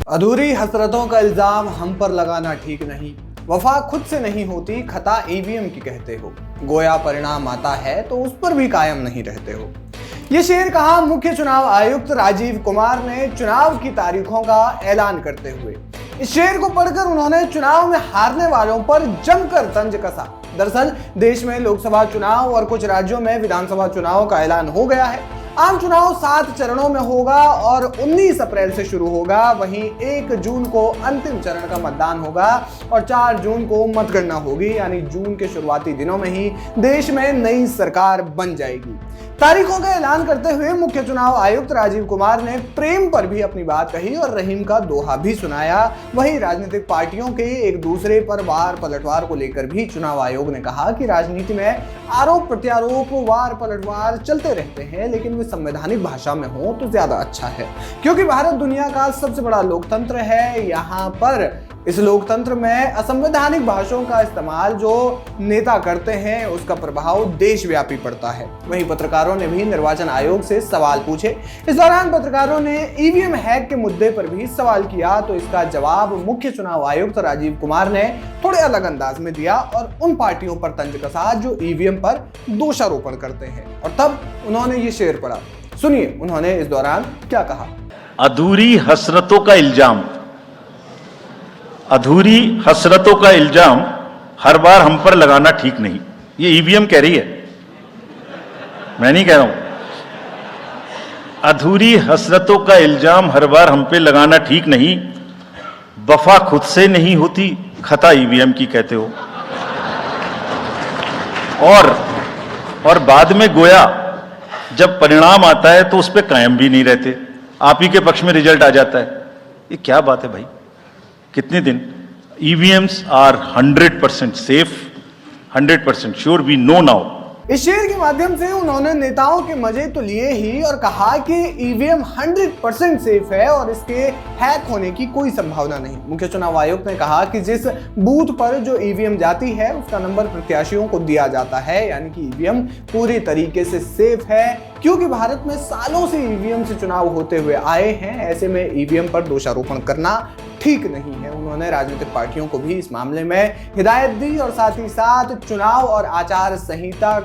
अधूरी हसरतों का इल्जाम हम पर लगाना ठीक नहीं। वफा खुद से नहीं होती, खता ईवीएम की कहते हो। गोया परिणाम आता है तो उस पर भी कायम नहीं रहते हो। ये शेर कहा मुख्य चुनाव आयुक्त राजीव कुमार ने चुनाव की तारीखों का ऐलान करते हुए। इस शेर को पढ़कर उन्होंने चुनाव में हारने वालों पर जमकर तंज कसा। दरअसल देश में लोकसभा चुनाव और कुछ राज्यों में विधानसभा चुनाव का ऐलान हो गया है। आम चुनाव 7 चरणों में होगा और 19 अप्रैल से शुरू होगा। वहीं 1 जून को अंतिम चरण का मतदान होगा और 4 जून को मतगणना होगी, यानी जून के शुरुआती दिनों में ही देश में नई सरकार बन जाएगी। तारीखों का ऐलान करते हुए मुख्य चुनाव आयुक्त राजीव कुमार ने प्रेम पर भी अपनी बात कही और रहीम का दोहा भी सुनाया। वहीं राजनीतिक पार्टियों के एक दूसरे पर वार पलटवार को लेकर भी चुनाव आयोग ने कहा कि राजनीति में आरोप प्रत्यारोप, वार पलटवार चलते रहते हैं, लेकिन वे संवैधानिक भाषा में हो तो ज्यादा अच्छा है, क्योंकि भारत दुनिया का सबसे बड़ा लोकतंत्र है। यहाँ पर इस लोकतंत्र में असंवैधानिक भाषाओं का इस्तेमाल जो नेता करते हैं उसका प्रभाव देशव्यापी पड़ता है। वहीं पत्रकारों ने भी निर्वाचन आयोग से सवाल पूछे। इस दौरान पत्रकारों ने ईवीएम हैक के मुद्दे पर भी सवाल किया, तो इसका जवाब मुख्य चुनाव आयुक्त राजीव कुमार ने थोड़े अलग अंदाज में दिया और उन पार्टियों पर तंज कसा जो ईवीएम पर दोषारोपण करते हैं। और तब उन्होंने ये शेर पढ़ा। सुनिए उन्होंने इस दौरान क्या कहा। अधूरी हसरतों का इल्जाम, अधूरी हसरतों का इल्जाम हर बार हम पर लगाना ठीक नहीं। ये ईवीएम कह रही है, मैं नहीं कह रहा हूं। अधूरी हसरतों का इल्जाम हर बार हम पे लगाना ठीक नहीं। वफा खुद से नहीं होती, खता ईवीएम की कहते हो। और बाद में गोया जब परिणाम आता है तो उस पे कायम भी नहीं रहते, आप ही के पक्ष में रिजल्ट आ जाता है। ये क्या बात है भाई? कितने दिन? EVMs are 100% safe, 100% sure, we know now. इस शेर के माध्यम से उन्होंने नेताओं के मजे तो लिए ही और कहा कि ईवीएम 100% सेफ है और इसके हैक होने की कोई संभावना नहीं। मुख्य चुनाव आयुक्त ने कहा कि जिस बूथ पर जो ईवीएम जाती है उसका नंबर प्रत्याशियों को दिया जाता है, यानी कि ईवीएम पूरी तरीके से सेफ है, क्योंकि भारत में सालों से ईवीएम से चुनाव होते हुए आए हैं। ऐसे में ईवीएम पर दोषारोपण करना ठीक नहीं है। उन्होंने राजनीतिक पार्टियों को भी इस मामले में हिदायत दी और साथ ही साथ चुनाव और आचार संहिता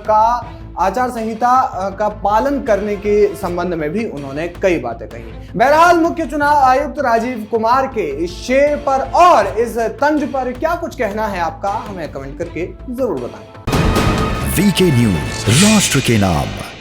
का पालन करने के संबंध में भी उन्होंने कई बातें कही। बहरहाल मुख्य चुनाव आयुक्त राजीव कुमार के इस शेर पर और इस तंज पर क्या कुछ कहना है आपका, हमें कमेंट करके जरूर बताएं। वीके न्यूज, राष्ट्र के नाम।